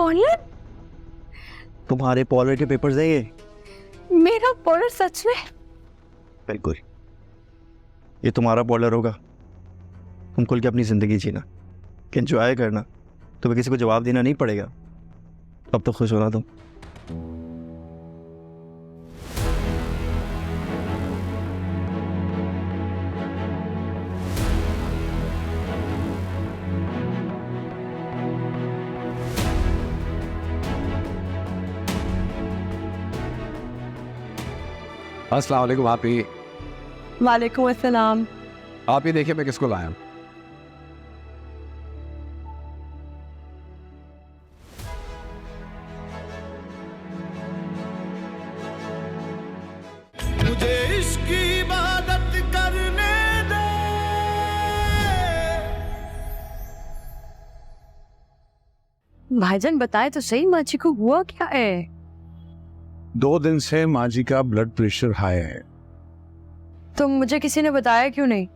पॉलर? तुम्हारे पॉलर के पेपर्स है ये? मेरा पॉलर सच में? बिल्कुल, ये तुम्हारा पॉलर होगा। तुम खुल के अपनी जिंदगी जीना, एंजॉय करना, तुम्हें किसी को जवाब देना नहीं पड़ेगा। अब तो खुश होना तुम। अस्सलाम वालेकुम। आप ही वालेकुम अस्सलाम। आप ही देखिए मैं किसको लाया हूँ। मुझे इश्क की इबादत करने दे। भाईजान बताए तो सही, माची को हुआ क्या है? 2 दिन से माँ जी का ब्लड प्रेशर हाई है। तो मुझे किसी ने बताया क्यों नहीं?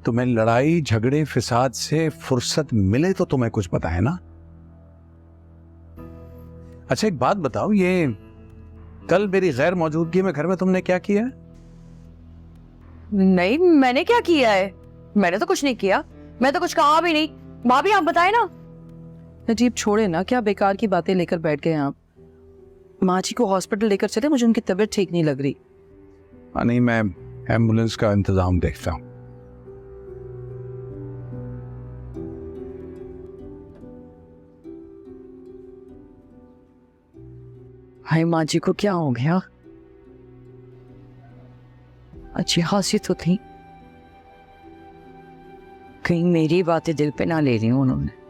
तुम्हें लड़ाई झगड़े फिसाद से फुर्सत मिले तो तुम्हें कुछ बताए ना। अच्छा एक बात बताओ, ये कल मेरी गैर मौजूदगी में घर में तुमने क्या किया? नहीं, मैंने क्या किया है? मैंने तो कुछ नहीं किया, मैं तो कुछ कहा भी नहीं। भाभी आप बताए ना। नजीब छोड़े ना, क्या बेकार की बातें लेकर बैठ गए आप। माँ जी को हॉस्पिटल लेकर चले, मुझे उनकी तबीयत ठीक नहीं लग रही। नहीं, मैं एम्बुलेंस का इंतजाम देखता हूँ। हाय, माँ जी को क्या हो गया? अच्छी खासी तो थी, कहीं मेरी बातें दिल पे ना ले ली उन्होंने।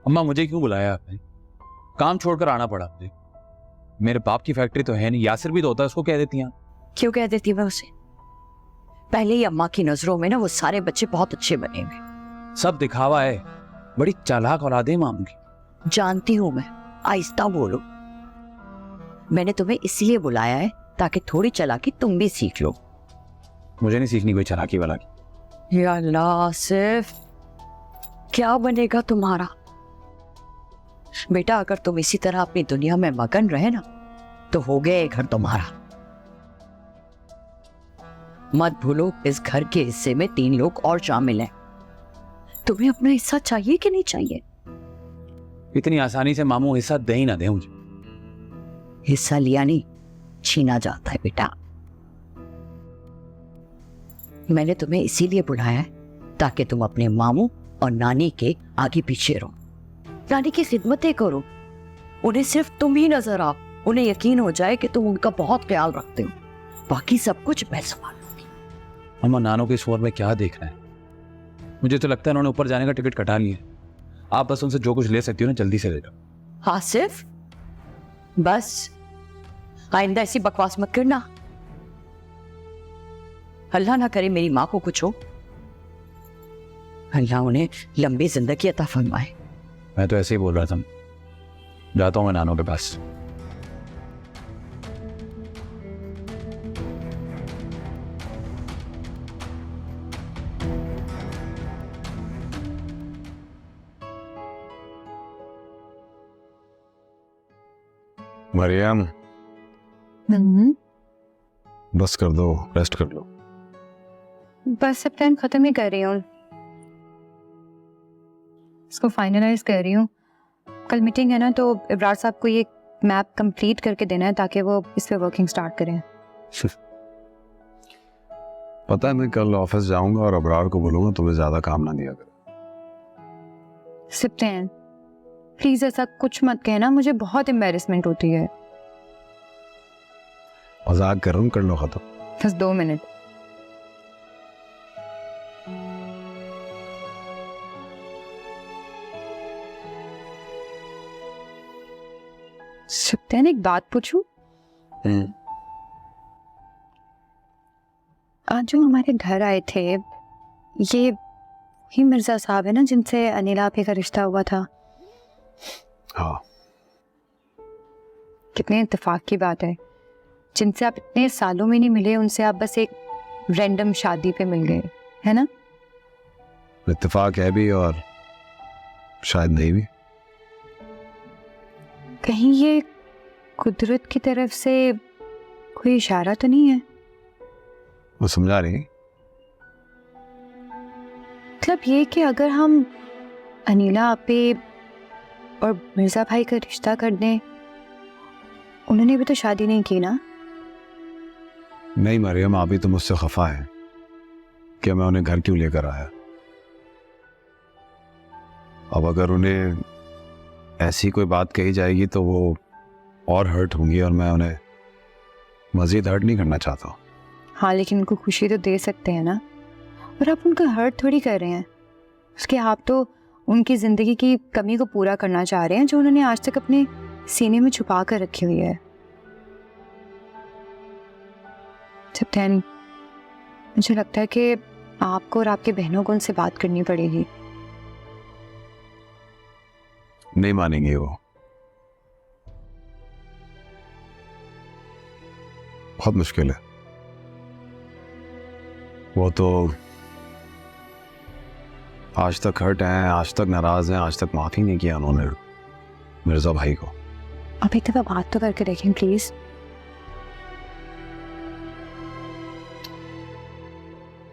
अम्मा मुझे क्यों बुलाया आपने? काम छोड़कर आना पड़ा मुझे। मेरे बाप की फैक्ट्री तो है नहीं, यासिर भी तो होता है, उसको कह देती हैं। क्यों कह देती मैं उसे? पहले ही अम्मा की नजरों में ना वो सारे बच्चे बहुत अच्छे बने हुए। सब दिखावा है, बड़ी चालाक औलाद है मामू की। जानती हूं मैं, आहिस्ता बोलो। मैंने तुम्हें इसलिए बुलाया है ताकि थोड़ी चालाकी तुम भी सीख लो। मुझे नहीं सीखनी कोई चालाकी वाला की। या अल्लाह, सिर्फ क्या बनेगा तुम्हारा? बेटा अगर तुम इसी तरह अपनी दुनिया में मगन रहे ना तो हो गया घर तुम्हारा। मत भूलो इस घर के हिस्से में 3 लोग और शामिल हैं। तुम्हें अपना हिस्सा चाहिए कि नहीं चाहिए? इतनी आसानी से मामू हिस्सा दे ही ना दे मुझे। हिस्सा लिया नहीं, छीना जाता है बेटा। मैंने तुम्हें इसीलिए बुलाया है ताकि तुम अपने मामू और नानी के आगे पीछे रहो, नानी की खिदमतें करो। उन्हें सिर्फ तुम ही नजर आओ, उन्हें यकीन हो जाए कि तुम उनका बहुत ख्याल रखते हो। बाकी सब कुछ मैं संभालूंगी। अम्मा नानों के शोर में क्या देखना है? मुझे तो लगता है उन्होंने ऊपर जाने का टिकट कटा लिया। आप बस उनसे जो कुछ ले सकती हो ना जल्दी से ले लो। आसिफ, बस आइंदा ऐसी बकवास मत करना। अल्लाह ना करे मेरी माँ को कुछ हो। अल्लाह उन्हें लंबी जिंदगी अता फरमाए। मैं तो ऐसे ही बोल रहा था। जाता हूँ मैं नानों के पास। मरियम बस कर दो, रेस्ट कर लो। बस अब प्लान खत्म ही कर रही हूँ, इसको फाइनलाइज कर रही हूँ। कल मीटिंग है ना, तो इब्रार साहब को ये मैप कंप्लीट करके देना है ताकि वो इस पे वर्किंग स्टार्ट करें। पता है मैं कल ऑफिस जाऊंगा और अबरार को बोलूंगा तुम्हें ज्यादा काम ना दिया करे। सिप्टेन प्लीज ऐसा कुछ मत कहना, मुझे बहुत एम्बैरेसमेंट होती है। मजाक कर रहा हूँ, कर लो खत्म। बस 2 मिनट। सिप्टेन एक बात पूछूं? आज जो हमारे घर आए थे, ये ही मिर्जा साहब है ना जिनसे अनिला आपे का रिश्ता हुआ था? हाँ। कितने इत्तेफाक की बात है, जिनसे आप इतने सालों में नहीं मिले, उनसे आप बस एक रैंडम शादी पे मिल गए, है ना? इत्तेफाक है भी और शायद नहीं भी। कहीं ये कुदरत की तरफ से कोई इशारा तो नहीं है? वो समझा रही? मतलब ये कि अगर हम अनिला आपे और मिर्जा भाई का रिश्ता कर दें, उन्होंने भी तो शादी नहीं की ना? नहीं मरियम, आप ही तो मुझसे खफा है कि मैं उन्हें घर क्यों लेकर आया। अब अगर उन्हें ऐसी कोई बात कही जाएगी तो वो और हर्ट होंगी और मैं उन्हें मजीद हर्ट नहीं करना चाहता। हाँ, लेकिन उनको खुशी तो दे सकते हैं ना, और आप उनका हर्ट थोड़ी कर रहे हैं। उसके आप तो उनकी ज़िंदगी की कमी को पूरा करना चाह रहे हैं जो उन्होंने आज तक अपने सीने में छुपा कर रखी हुई है। सप्तान, मुझे लगता है कि आपको और आपके बहनों को उनसे बात करनी पड़ेगी। नहीं मानेंगे वो, बहुत मुश्किल है। वो तो आज तक हर्ट हैं, आज तक नाराज हैं, आज तक माफी नहीं किया उन्होंने मिर्जा भाई को। अब एक दफा बात तो करके देखें प्लीज।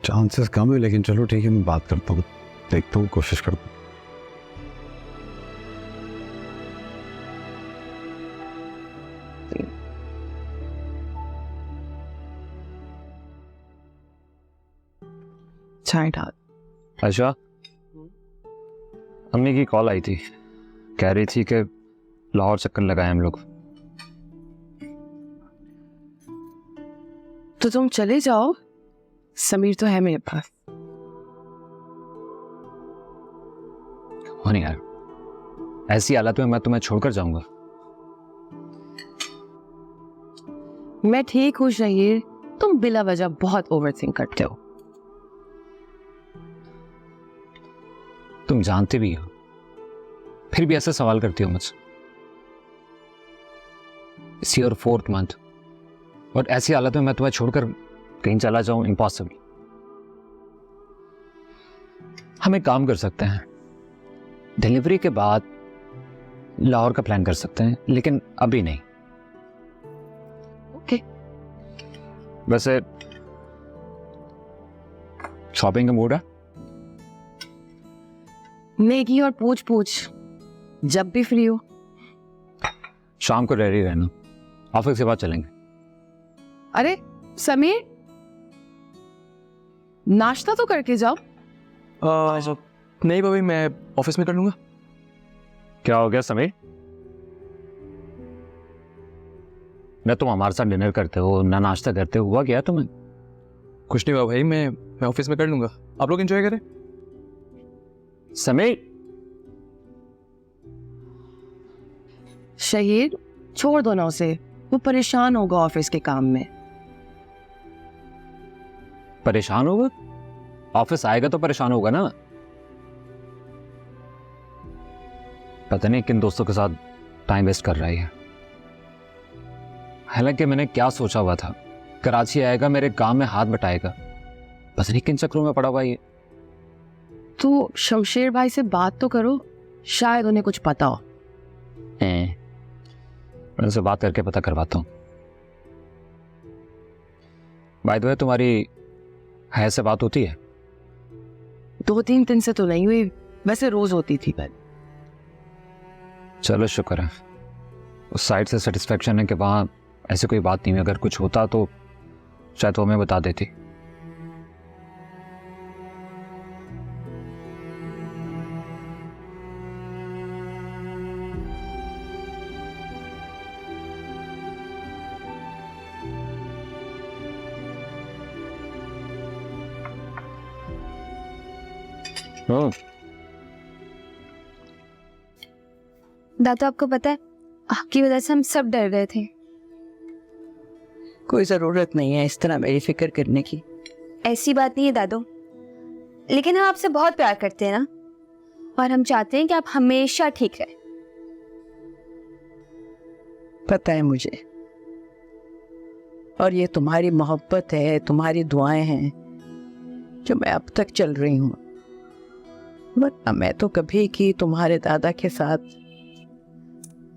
चांसेस कम है, लेकिन चलो ठीक है, मैं बात करता हूँ, देखता हूँ, कोशिश करता हूँ। चाय डाल। अच्छा, अम्मी की कॉल आई थी, कह रही थी कि लाहौर चक्कर लगाए हम लोग। तो तुम चले जाओ, समीर तो है मेरे पास। हो नहीं यार, ऐसी हालत में मैं तुम्हें छोड़कर जाऊंगा? मैं ठीक हूँ शहीर, तुम बिला वजह बहुत ओवरथिंक करते हो। तुम जानते भी हो, फिर भी ऐसे सवाल करती हो मुझसे। इट्स योर 4th मंथ और ऐसी हालत में मैं तुम्हें छोड़कर कहीं चला जाऊं, इम्पॉसिबल। हम एक काम कर सकते हैं, डिलीवरी के बाद लाहौर का प्लान कर सकते हैं, लेकिन अभी नहीं। ओके। वैसे शॉपिंग का मूड है? नेगी और पूछ पूछ, जब भी फ्री हो। शाम को रेडी रहना, ऑफिस के बाद चलेंगे। अरे समीर, नाश्ता तो करके जाओ। नहीं भाभी, मैं ऑफिस में कर लूंगा। क्या हो गया समीर? ना तुम हमारे साथ डिनर करते हो ना नाश्ता करते हो, हुआ क्या तुम्हें? कुछ नहीं हुआ भाई, मैं ऑफिस में कर लूंगा, आप लोग एंजॉय करें। समीर, शहीद छोड़ दो ना उसे, वो परेशान होगा ऑफिस के काम में। परेशान होगा? ऑफिस आएगा तो परेशान होगा ना। पता नहीं किन दोस्तों के साथ टाइम वेस्ट कर रही है। हालांकि मैंने क्या सोचा हुआ था, कराची आएगा, मेरे काम में हाथ बटाएगा, पता नहीं किन चक्रों में पड़ा हुआ ये। तो शमशेर भाई से बात तो करो, शायद उन्हें कुछ पता हो। मैं उनसे बात करके पता करवाता हूँ। बाय द वे, तुम्हारी है से बात होती है? 2-3 दिन से तो नहीं हुई, वैसे रोज होती थी पहले। चलो शुक्र है, उस साइड से सेटिस्फेक्शन है कि वहाँ ऐसी कोई बात नहीं हुई। अगर कुछ होता तो शायद वो हमें बता देती। दादा आपको पता है, आपकी वजह से हम सब डर गए थे। कोई जरूरत नहीं है इस तरह मेरी फिक्र करने की। ऐसी बात नहीं है दादो, लेकिन हम आपसे बहुत प्यार करते हैं ना, और हम चाहते हैं कि आप हमेशा ठीक रहे। पता है मुझे, और ये तुम्हारी मोहब्बत है, तुम्हारी दुआएं हैं जो मैं अब तक चल रही हूँ। वरना मैं तो कभी की तुम्हारे दादा के साथ।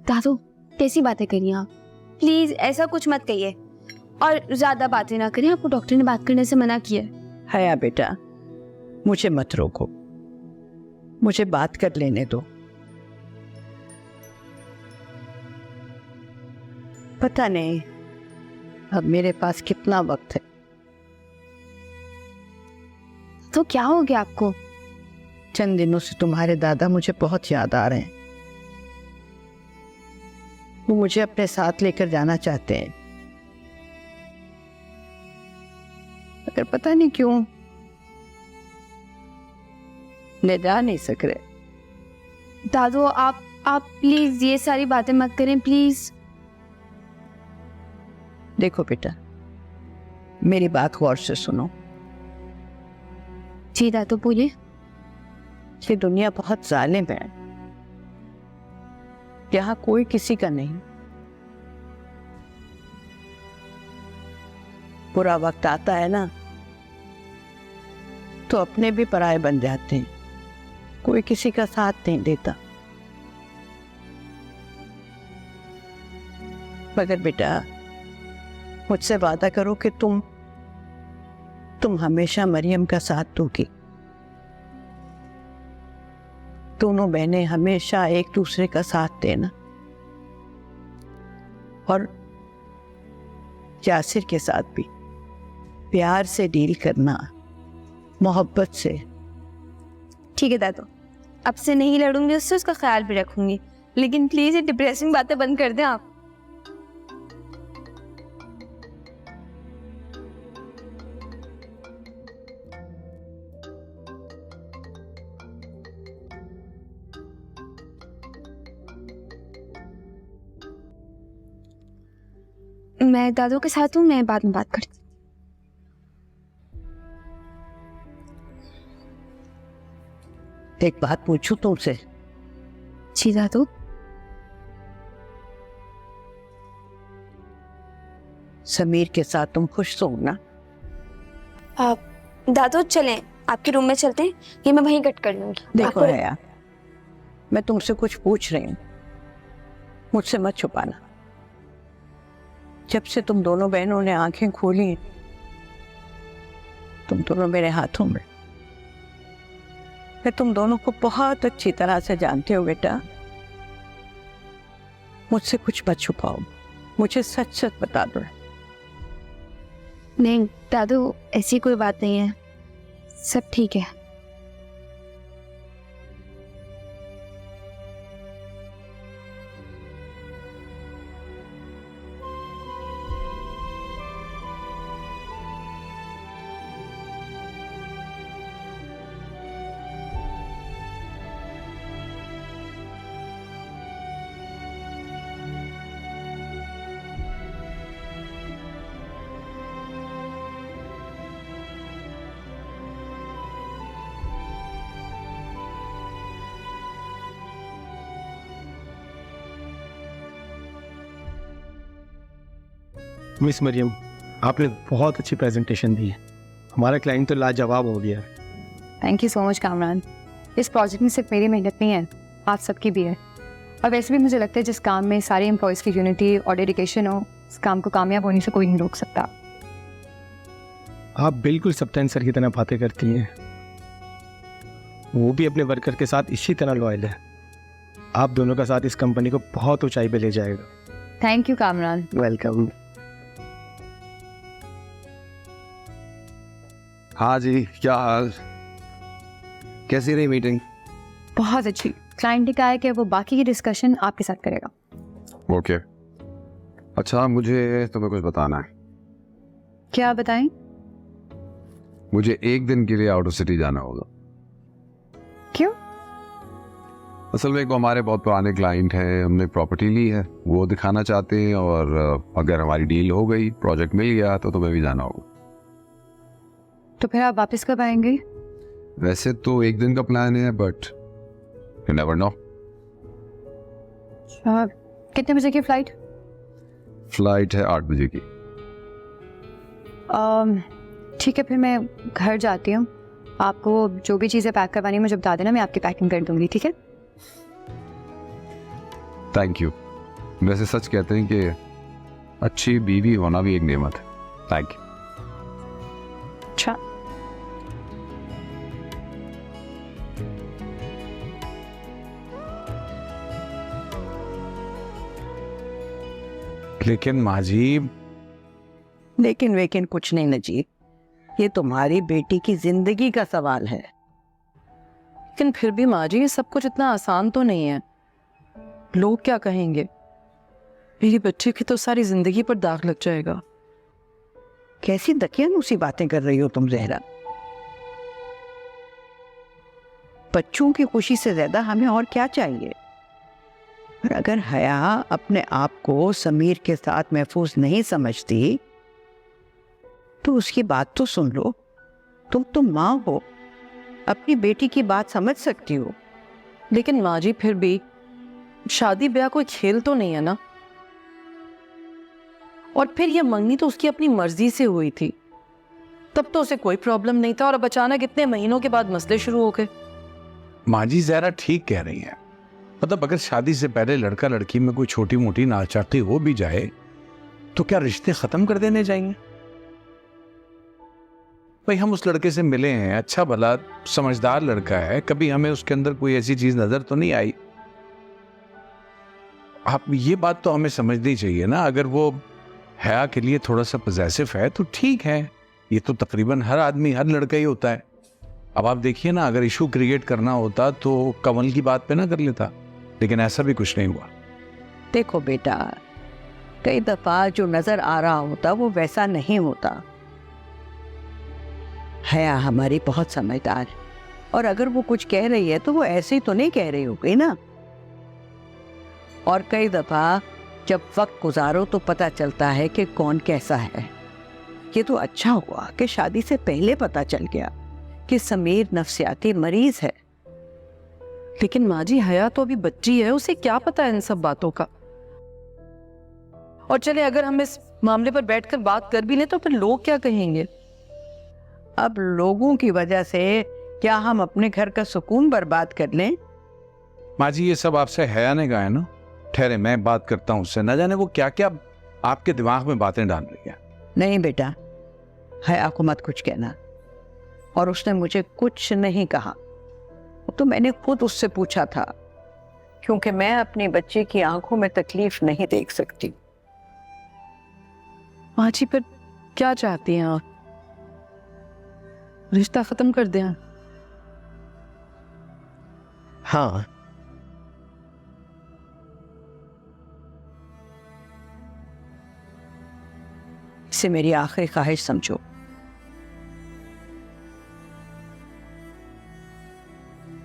दादो कैसी बातें करिए आप, प्लीज ऐसा कुछ मत कहिए, और ज्यादा बातें ना करें। आपको डॉक्टर ने बात करने से मना किया है। हया बेटा, मुझे मत रोको, मुझे बात कर लेने दो। पता नहीं अब मेरे पास कितना वक्त है। तो क्या हो गया आपको? चंद दिनों से तुम्हारे दादा मुझे बहुत याद आ रहे हैं। वो मुझे अपने साथ लेकर जाना चाहते हैं, मगर पता नहीं क्यों ले जा नहीं सक रहे। दादो आप प्लीज ये सारी बातें मत करें, प्लीज। देखो बेटा, मेरी बात गौर से सुनो। जी दादो बोलिए। ये दुनिया बहुत जालिम है, यहाँ कोई किसी का नहीं। बुरा वक्त आता है ना, तो अपने भी पराये बन जाते हैं, कोई किसी का साथ नहीं देता। मगर बेटा, मुझसे वादा करो कि तुम हमेशा मरियम का साथ दोगी। दोनों बहनें हमेशा एक दूसरे का साथ देना, और यासिर के साथ भी प्यार से डील करना, मोहब्बत से। ठीक है दादो, अब से नहीं लड़ूंगी उससे, उसका ख्याल भी रखूंगी, लेकिन प्लीज ये डिप्रेसिंग बातें बंद कर दें आप। मैं दादू के साथ हूँ, मैं बाद में बात करती। एक बात पूछूं तुमसे? जी दादू। समीर के साथ तुम खुश हो ना? दादू चलें, आपके रूम में चलते हैं, ये मैं वहीं कट कर लूंगी। देखो हया, मैं तुमसे कुछ पूछ रही हूँ, मुझसे मत छुपाना। जब से तुम दोनों बहनों ने आंखें खोली, तुम दोनों मेरे हाथों में। मैं तुम दोनों को बहुत अच्छी तरह से जानती हूँ बेटा। मुझसे कुछ मत छुपाओ, मुझे सच सच बता दो। नहीं दादू, ऐसी कोई बात नहीं है, सब ठीक है। मिस मरियम, आपने बहुत अच्छी प्रेजेंटेशन दी है, हमारा क्लाइंट तो लाजवाब हो गया है। Thank you so much Kamran. इस प्रोजेक्ट में सिर्फ मेरी मेहनत नहीं है, आप सबकी भी है। और वैसे भी मुझे लगता है जिस काम में सारे एम्प्लॉयज़ की यूनिटी और डेडिकेशन हो, उस काम को कामयाब होने से कोई नहीं रोक सकता। आप बिल्कुल सप्तान सर की तरह बातें करती हैं। वो भी अपने वर्कर के साथ इसी तरह लॉयल है। आप दोनों का साथ इस कंपनी को बहुत ऊंचाई पे ले जाएगा। Thank you Kamran. वेलकम। हाँ जी, क्या हाल? कैसी रही मीटिंग? बहुत अच्छी। क्लाइंट ने कहा है कि वो बाकी की डिस्कशन आपके साथ करेगा। ओके। अच्छा, मुझे तुम्हें कुछ बताना है। क्या बताएं? मुझे एक दिन के लिए आउट ऑफ सिटी जाना होगा। क्यों? असल में एक हमारे बहुत पुराने क्लाइंट हैं, हमने प्रॉपर्टी ली है, वो दिखाना चाहते हैं, और अगर हमारी डील हो गई, प्रोजेक्ट मिल गया, तो तुम्हें भी जाना होगा। तो फिर आप वापस कब आएंगे? वैसे तो एक दिन का प्लान है, बट यू नेवर नो। कितने बजे की फ्लाइट? फ्लाइट है 8 बजे की। ठीक है, फिर मैं घर जाती हूँ। आपको जो भी चीज़ें पैक करवानी है मुझे बता देना, मैं आपकी पैकिंग कर दूंगी। ठीक है? Thank you. वैसे सच कहते हैं कि अच्छी बीवी होना भी एक नेमत है। Thank you. अच्छा। लेकिन माँ जी, लेकिन वेकिन कुछ नहीं नजीब, ये तुम्हारी बेटी की जिंदगी का सवाल है। लेकिन फिर भी माँ जी, ये सब कुछ इतना आसान तो नहीं है। लोग क्या कहेंगे? मेरी बच्ची की तो सारी जिंदगी पर दाग लग जाएगा। कैसी दकियानूसी बातें कर रही हो तुम ज़हरा? बच्चों की खुशी से ज्यादा हमें और क्या चाहिए? और अगर हया अपने आप को समीर के साथ महफूज नहीं समझती तो उसकी बात तो सुन लो। तुम तो माँ हो, अपनी बेटी की बात समझ सकती हो। लेकिन माँ जी, फिर भी शादी ब्याह कोई खेल तो नहीं है ना। और फिर ये मंगनी तो उसकी अपनी मर्जी से हुई थी, तब तो उसे कोई प्रॉब्लम नहीं था, और अब अचानक इतने महीनों के बाद मसले शुरू हो गए। माँ जी ज़हरा ठीक कह रही हैं। मतलब अगर शादी से पहले लड़का लड़की में कोई छोटी मोटी नाचाकी हो भी जाए तो क्या रिश्ते खत्म कर देने जाएंगे? भाई, हम उस लड़के से मिले हैं, अच्छा भला समझदार लड़का है, कभी हमें उसके अंदर कोई ऐसी चीज नजर तो नहीं आई। आप ये बात तो हमें समझनी चाहिए ना। अगर वो हया के लिए थोड़ा सा पॉजेसिव है तो ठीक है, ये तो तकरीबन हर आदमी, हर लड़का ही होता है। अब आप देखिए ना, अगर इशू क्रिएट करना होता तो कमल की बात पे ना कर लेता, लेकिन ऐसा भी कुछ नहीं हुआ। देखो बेटा, कई दफा जो नजर आ रहा होता वो वैसा नहीं होता। हया हमारी बहुत समझदार है, और अगर वो कुछ कह रही है तो वो ऐसे ही तो नहीं कह रही होगी ना। और कई दफा जब वक्त गुजारो तो पता चलता है कि कौन कैसा है। ये तो अच्छा हुआ कि शादी से पहले पता चल गया कि समीर नफ्सियाती मरीज है। लेकिन माँ जी, हया तो अभी बच्ची है, उसे क्या पता है इन सब बातों का। और चले, अगर हम इस मामले पर बैठकर बात कर भी लें तो फिर लोग क्या कहेंगे? अब लोगों की वजह से क्या हम अपने घर का सुकून बर्बाद कर लें? माँ जी, ये सब आपसे हया ने कहा है ना। ठहरे, मैं बात करता हूँ उससे, न जाने वो क्या क्या आपके दिमाग में बातें डाल रही है। नहीं बेटा, हया को मत कुछ कहना। और उसने मुझे कुछ नहीं कहा, तो मैंने खुद उससे पूछा था, क्योंकि मैं अपनी बच्ची की आंखों में तकलीफ नहीं देख सकती। माँ जी, पर क्या चाहती हैं आप? रिश्ता खत्म कर दें? हाँ, इसे मेरी आखिरी ख्वाहिश समझो।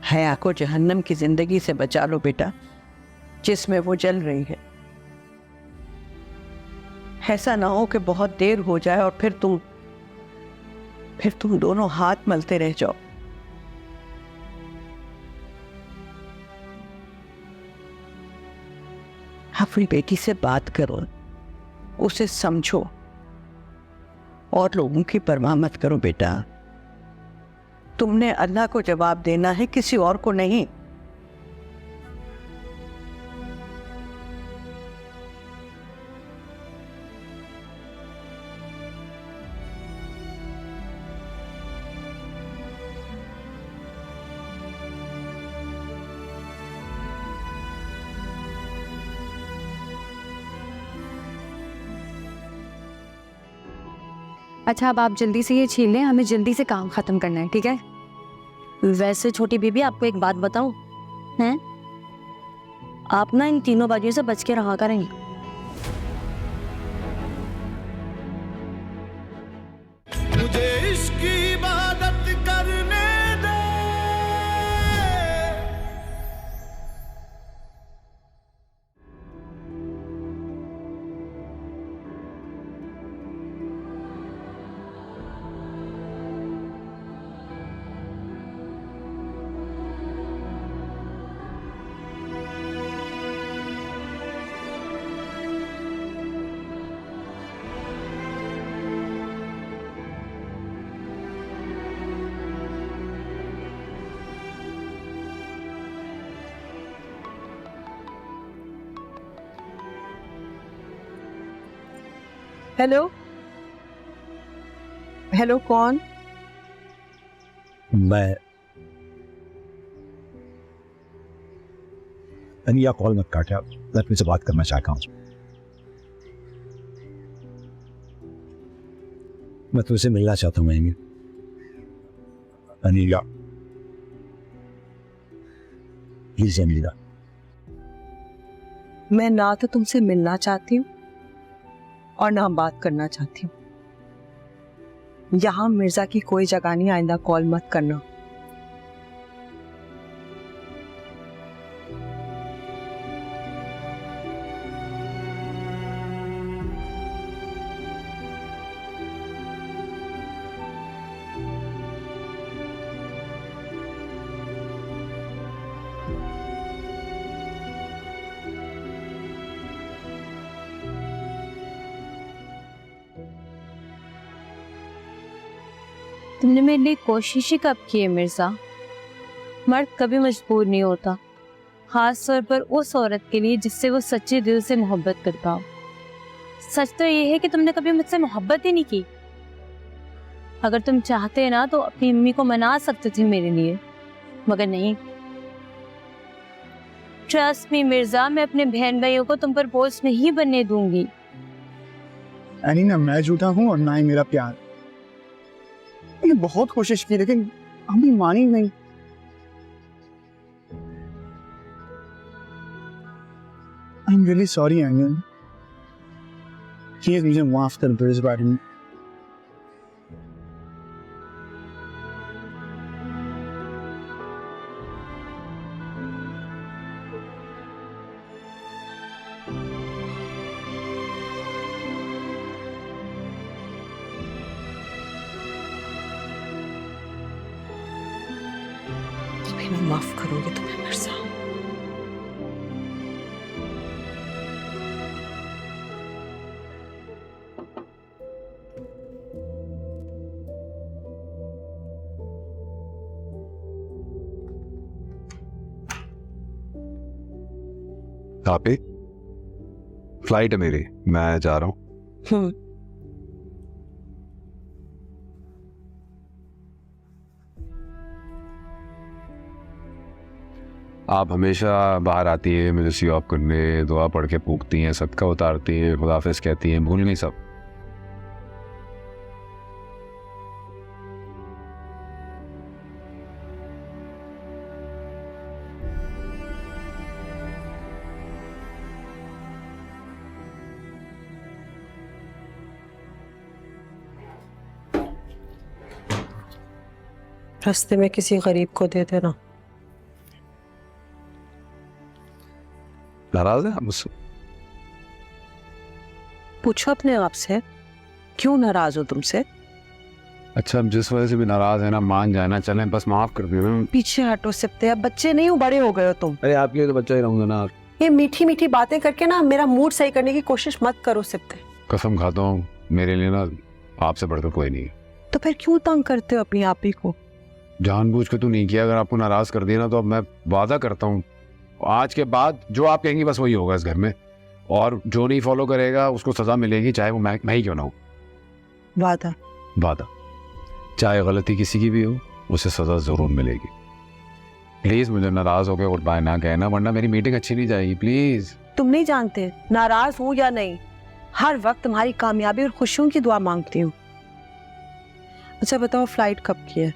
हया को जहन्नम की जिंदगी से बचा लो बेटा, जिसमें वो जल रही है। ऐसा ना हो कि बहुत देर हो जाए और फिर तुम दोनों हाथ मलते रह जाओ। अपनी बेटी से बात करो, उसे समझो, और लोगों की परवाह मत करो बेटा। तुमने अल्लाह को जवाब देना है, किसी और को नहीं। अच्छा अब आप जल्दी से ये छील लें, हमें जल्दी से काम खत्म करना है, ठीक है? वैसे छोटी बीबी आपको एक बात बताऊं, हैं? आप ना इन तीनों बाजियों से बच के रहा करेंगे। मुझे इश्क की इबादत करने दे। हेलो हेलो, कौन? मैं अनिया, कॉल मत काटा, मैं तुमसे बात करना चाहता हूँ। मैं तुमसे मिलना चाहता हूँ अनिया, प्लीज अनिया। मैं ना तो तुमसे मिलना चाहती हूँ और ना बात करना चाहती हूँ। यहाँ मिर्जा की कोई जगह नहीं, आइंदा कॉल मत करना। तुमने मेरे लिए कोशिश ही कब की है मिर्जा? मर्द कभी मजबूर नहीं होता, खास तौर पर उस औरत के लिए जिससे वो सच्चे दिल से मोहब्बत करता हो। सच तो ये है कि तुमने कभी मुझसे मोहब्बत ही नहीं की। अगर तुम चाहते ना तो अपनी मम्मी को मना सकते थे मेरे लिए, मगर नहीं। ट्रस्ट मी मिर्जा, मैं अपने बहन भाइयों को तुम पर बोझ नहीं बनने दूंगी। यानी ना मैं झूठा हूँ और ना ही मेरा प्यार। मैंने बहुत कोशिश की लेकिन अम्मी मानी नहीं। I am really sorry angle, please मुझे माफ कर दो इस बारे में। माफ करोगे तुम्हें मिर्जा? आप फ्लाइट है मेरी, मैं जा रहा हूँ। आप हमेशा बाहर आती हैं मुझे सी ऑफ करने, दुआ पढ़ के पूछती हैं, सदका उतारती हैं, खुदाफिज कहती हैं, भूल नहीं सब। रास्ते में किसी गरीब को दे देना। नाराज है आप मुझसे? पूछो अपने आप से, क्यों नाराज हो तुमसे? अच्छा, अब जिस वजह से भी नाराज है ना, मान जाना, चलें बस माफ कर दियो। पीछे हटो सिप्ते, अब बच्चे नहीं हो, बड़े हो गए हो तुम। अरे आपके लिए तो बच्चा ही रहूंगा ना। ये मीठी मीठी बातें करके ना मेरा मूड सही करने की कोशिश मत करो सिप्ते। कसम खाता हूँ मेरे लिए ना आपसे बढ़कर कोई नहीं है। तो फिर क्यों तंग करते हो अपनी आप ही को? जानबूझ के तो नहीं किया, अगर आपको नाराज कर दिया ना तो अब मैं वादा करता हूँ आज के बाद जो आप कहेंगी बस वही होगा इस घर में, और जो नहीं फॉलो करेगा उसको सजा मिलेगी, चाहे वो मैं ही क्यों ना हो। वादा? वादा, चाहे गलती किसी की भी हो उसे सजा जरूर मिलेगी। प्लीज मुझे नाराज होकर गुड बाय ना कहना, वरना मेरी मीटिंग अच्छी नहीं जाएगी। प्लीज। तुम नहीं जानते नाराज हूँ या नहीं, हर वक्त तुम्हारी कामयाबी और खुशियों की दुआ मांगती हूँ। अच्छा बताओ फ्लाइट कब की है?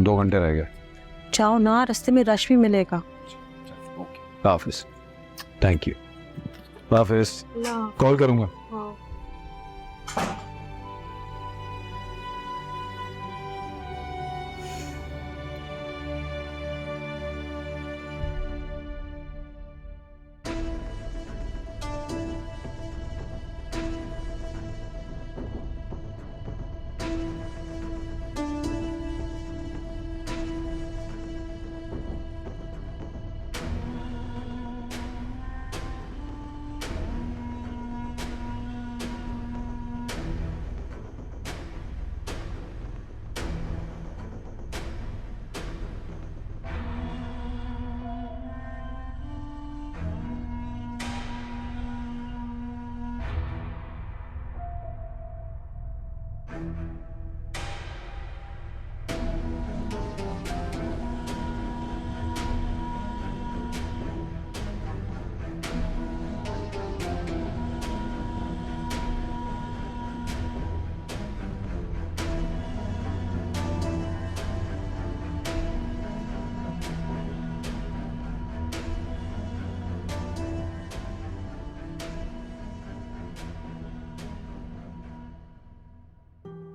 2 घंटे रह गए। जाओ ना, रास्ते में रश भी मिलेगा। हाफिज। Thank you. हाफिज। कॉल करूंगा।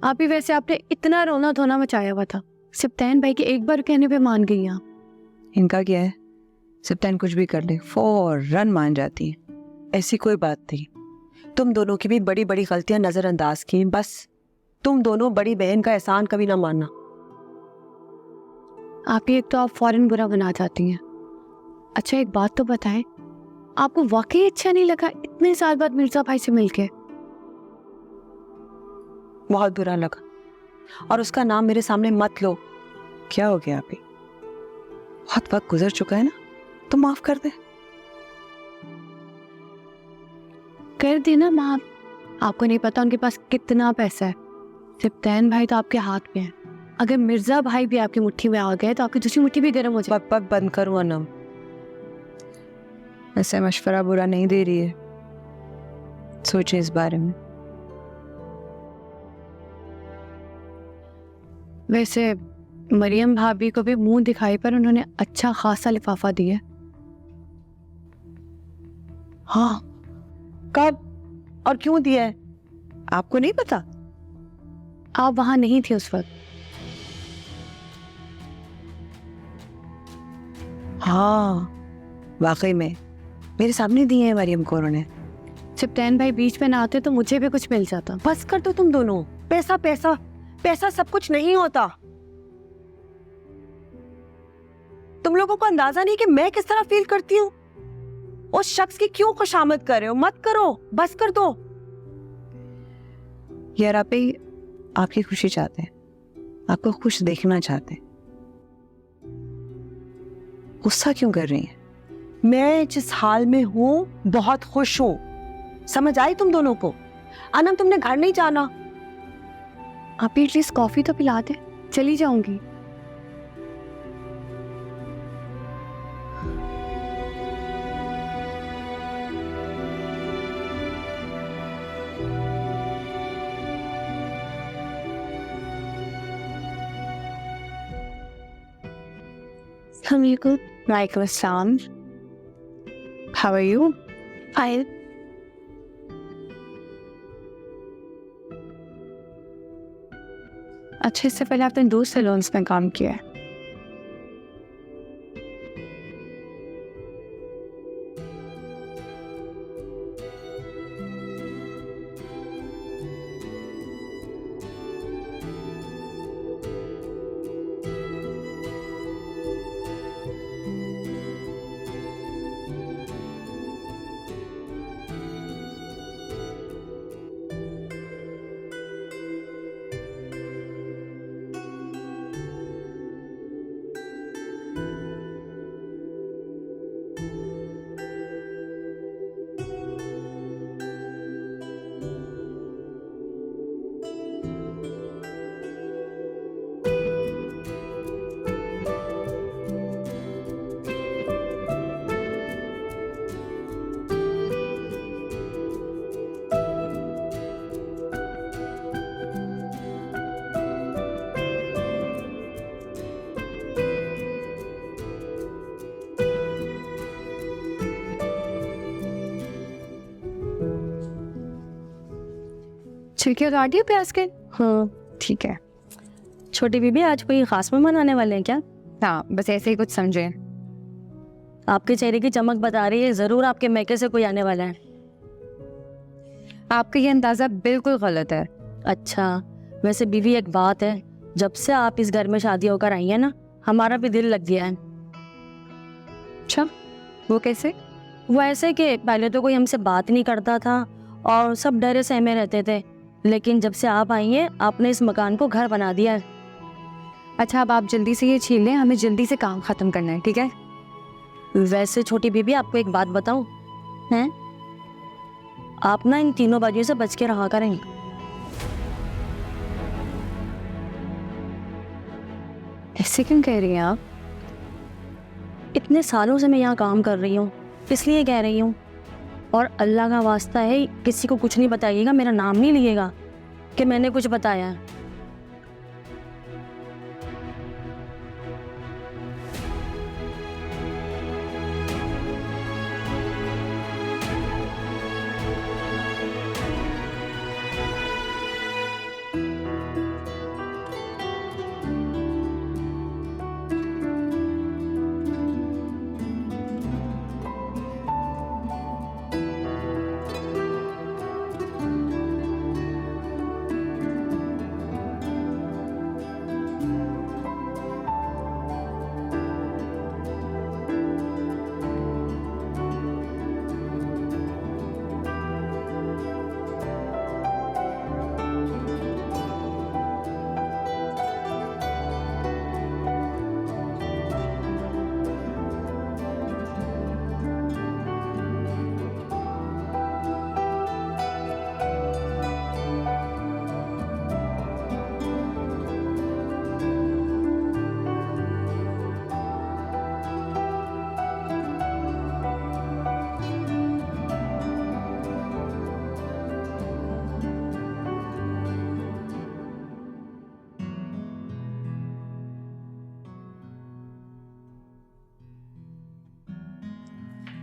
आप ही वैसे आपने इतना रोना धोना मचाया हुआ था, सिप्तान भाई के एक बार कहने पे मान गई आप। इनका क्या है, सिप्तान कुछ भी कर ले फौरन मान जाती है। ऐसी कोई बात नहीं, तुम दोनों की भी बड़ी बड़ी गलतियां नजरअंदाज की, बस तुम दोनों बड़ी बहन का एहसान कभी ना मानना। आप ही एक तो आप फौरन बुरा बना जाती हैं। अच्छा एक बात तो बताएं, आपको वाकई अच्छा नहीं लगा इतने साल बाद मिर्जा भाई से मिलके? बहुत बुरा लगा, और उसका नाम मेरे सामने मत लो। क्या हो गया अभी, बहुत वक्त गुजर चुका है ना, तो माफ कर दे। कर देना माफ। आपको नहीं पता उनके पास कितना पैसा है। सिप्तान भाई तो आपके हाथ में है, अगर मिर्जा भाई भी आपकी मुट्ठी में आ गए तो आपकी दूसरी मुट्ठी भी गर्म हो जाए। बक बंद करो अनम, ऐसे मशवरा बुरा नहीं दे रही है, सोचे इस बारे में। वैसे मरियम भाभी को भी मुंह दिखाई पर उन्होंने अच्छा खासा लिफाफा दिया। हाँ, कब और क्यों दिया है आपको नहीं पता? आप वहां नहीं थे उस वक्त। हाँ वाकई में मेरे सामने दिए हैं मरियम को उन्होंने। सिप्तान भाई बीच में ना आते तो मुझे भी कुछ मिल जाता। बस कर दो तुम दोनों, पैसा पैसा पैसा सब कुछ नहीं होता। तुम लोगों को अंदाजा नहीं कि मैं किस तरह फील करती हूँ। उस शख्स की क्यों खुशामद कर रहे हो? मत करो, बस कर दो। यार आप ही आपकी खुशी चाहते हैं, आपको खुश देखना चाहते हैं। गुस्सा क्यों कर रही हैं? मैं जिस हाल में हूं बहुत खुश हूं, समझ आई तुम दोनों को? अनम तुमने घर नहीं जाना। आप एटलीस्ट कॉफी तो पिला दे, चली जाऊंगी। वालेकुम अस्सलाम। How are you? Fine. अच्छा, इससे पहले आपने 2 सैलून्स में काम किया है। छिलके काट दिए प्याज के? हाँ। ठीक है। छोटी बीबी, आज कोई खास मेहमान आने वाले हैं क्या? हाँ, बस ऐसे ही कुछ समझे। आपके चेहरे की चमक बता रही है जरूर आपके मैके से कोई आने वाला है। आपका ये अंदाजा बिल्कुल गलत है। अच्छा, वैसे बीवी एक बात है, जब से आप इस घर में शादी होकर आई है ना, हमारा भी दिल लग गया है। अच्छा, वो कैसे? वो ऐसे कि पहले तो कोई हमसे बात नहीं करता था और सब डरे सहमे रहते थे, लेकिन जब से आप आई हैं आपने इस मकान को घर बना दिया है। अच्छा, अब आप जल्दी से ये छील लें, हमें जल्दी से काम खत्म करना है, ठीक है? वैसे छोटी बीबी, आपको एक बात बताऊं हैं, आप ना इन तीनों बाजियों से बच के रहा करें। ऐसे क्यों कह रही हैं आप? इतने सालों से मैं यहाँ काम कर रही हूँ, इसलिए कह रही हूँ। और अल्लाह का वास्ता है, किसी को कुछ नहीं बताइएगा, मेरा नाम नहीं लिएगा कि मैंने कुछ बताया है।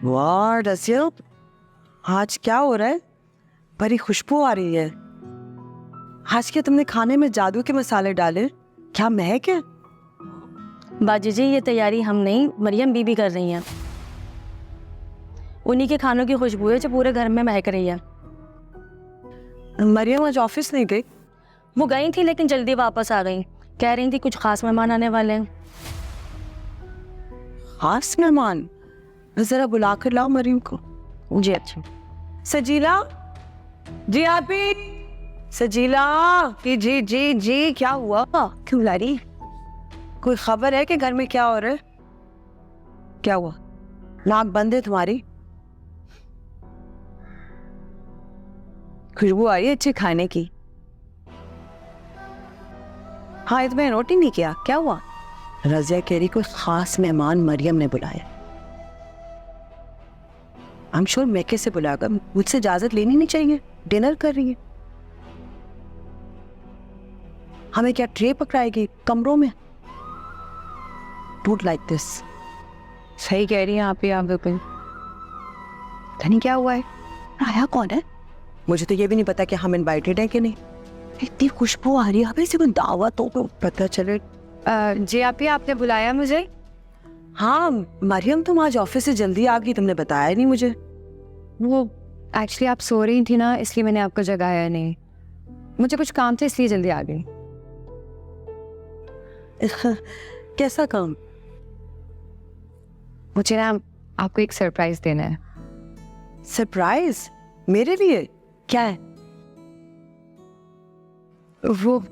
वाह रसिया, आज क्या हो रहा है? बड़ी खुशबू आ रही है। आज क्या तुमने खाने में जादू के मसाले डाले? क्या महक है? बाजी जी, ये तैयारी हम नहीं, मरियम बीबी कर रही हैं। उन्हीं के खानों की खुशबू है जो पूरे घर में महक रही है। मरियम आज ऑफिस नहीं गई? वो गई थी लेकिन जल्दी वापस आ गई, कह रही थी कुछ खास मेहमान आने वाले हैं। खास मेहमान? जरा बुला कर लाओ मरियम को। जी अच्छा। सजीला जी, आप ही सजीला जी जी जी, क्या हुआ? क्यों ला रही? कोई खबर है कि घर में क्या हो रहा है? क्या हुआ? नाक बंद है तुम्हारी? खुशबू आ रही है अच्छे खाने की। हाँ, ये तुम्हें नोट ही नहीं किया? क्या हुआ? रज़िया कह रही कोई खास मेहमान मरियम ने बुलाया। आई एम श्योर मैके से बुलाकर, मुझसे इजाजत लेनी नहीं चाहिए, डिनर कर रही है। हमें क्या ट्रे पकड़ाएगी कमरों में? Don't like this. सही कह रही हैं आप ही, आप बिल्कुल। धनी क्या हुआ है? आया कौन है? मुझे तो ये भी नहीं पता कि हम इनवाइटेड हैं कि नहीं। इतनी खुशबू आ रही है, हमें कोई दावत हो तो पता चले। जी आप ही, आपने बुलाया मुझे? हाँ मरियम, तुम आज ऑफिस से जल्दी आ गई, तुमने बताया नहीं मुझे। वो एक्चुअली आप सो रही थी ना, इसलिए मैंने आपको जगाया नहीं। मुझे कुछ काम था इसलिए जल्दी आ गई। कैसा काम? मुझे ना आपको एक सरप्राइज देना है। सरप्राइज? मेरे लिए? क्या है वो?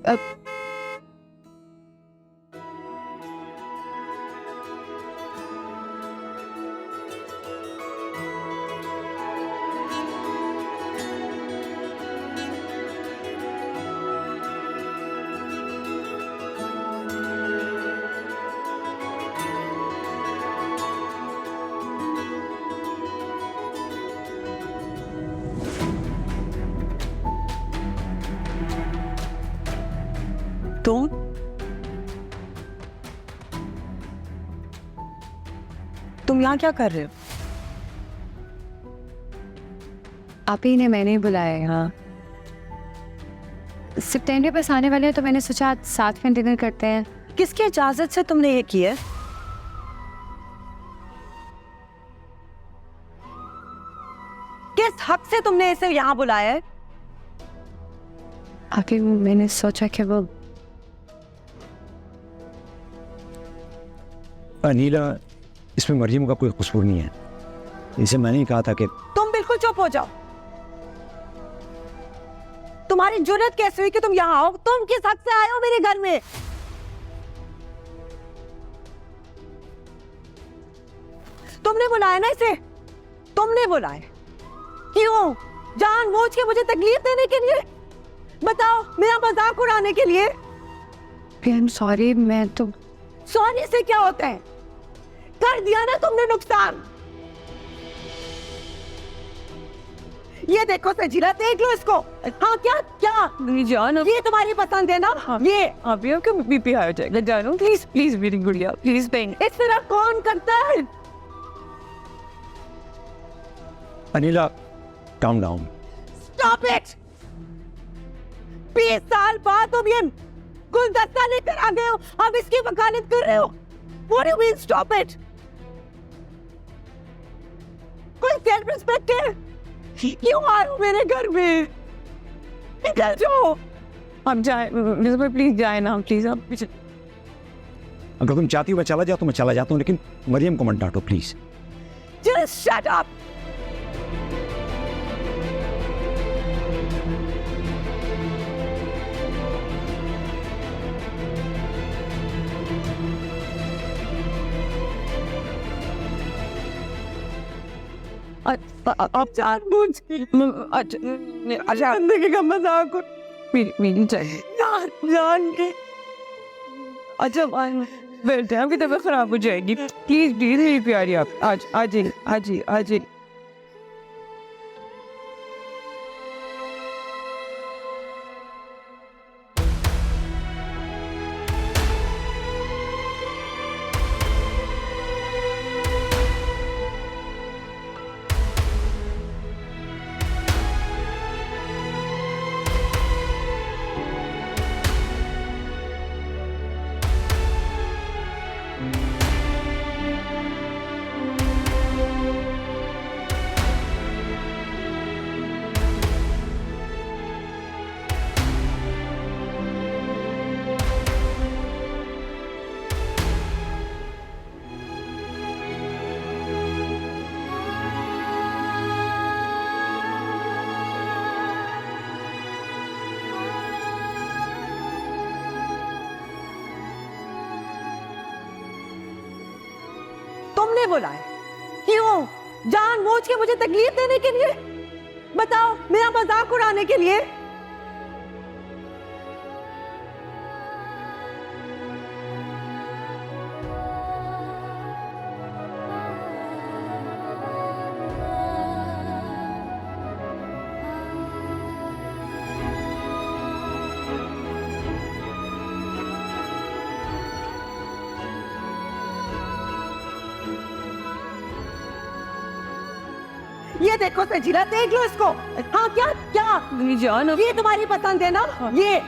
तुम यहाँ क्या कर रहे हो? आप ही ने, मैंने बुलाया यहाँ। सितंबर बस आने वाले हैं तो मैंने सोचा आज साथ में डिनर करते हैं। किसकी इजाजत से तुमने ये किया? किस हक से तुमने इसे यहाँ बुलाया है? आखिर मैंने सोचा कि वो अनीला, इसमें मरियम का कोई कसूर नहीं है। इसे मैंने ही कहा था कि तुम बिल्कुल चुप हो जाओ। तुम्हारी जुर्रत कैसे हुई कि तुम यहाँ आओ? तुम किस हक से आए हो मेरे घर में? तुमने बुलाया ना इसे, तुमने बुलाया। क्यों? जानबूझ के मुझे तकलीफ देने के लिए? बताओ, मेरा मजाक उड़ाने के लिए? आई एम सॉरी, मैं तो सॉरी से क्या होता है? कर दिया ना तुमने नुकसान। ये देखो सजीला, देख लो इसको। हाँ, क्या क्या जान, ये तुम्हारी पसंद है ना? हाँ। ये अभी आपका बीपी हाई हो जाएगा। जानू प्लीज प्लीज मेरी गुड़िया, प्लीज पेन। इस तरह कौन करता है? Anila, calm down. Stop it. 20 साल बाद तुम ये गुलदस्ता लेकर आ गए हो, अब इसकी वकालत कर रहे हो। What do you mean stop it? कोई सेल्फ रिस्पेक्ट है? क्यों आ रहे हो मेरे घर में? निकल जाओ। आप जाए प्लीज, जाए ना प्लीज। आप पीछे। अगर तुम चाहती हो मैं चला जाऊँ तो मैं चला जाता हूँ, लेकिन मरियम को मत डांटो प्लीज। Just shut up. अब जानबूझ के अच्छा जिंदगी का मजाक मेरी चाहिए जान के। अच्छा बैठे, आपकी तबीयत खराब हो जाएगी। प्लीज प्लीज मेरी प्यारी, आप आज आज तुमने बुलाया। क्यों? जानबूझ के मुझे तकलीफ देने के लिए? बताओ, मेरा मजाक उड़ाने के लिए? ये देखो सजीला, देख लो इसको। हाँ, क्या क्या जान, ये तुम्हारी पसंद है ना? ये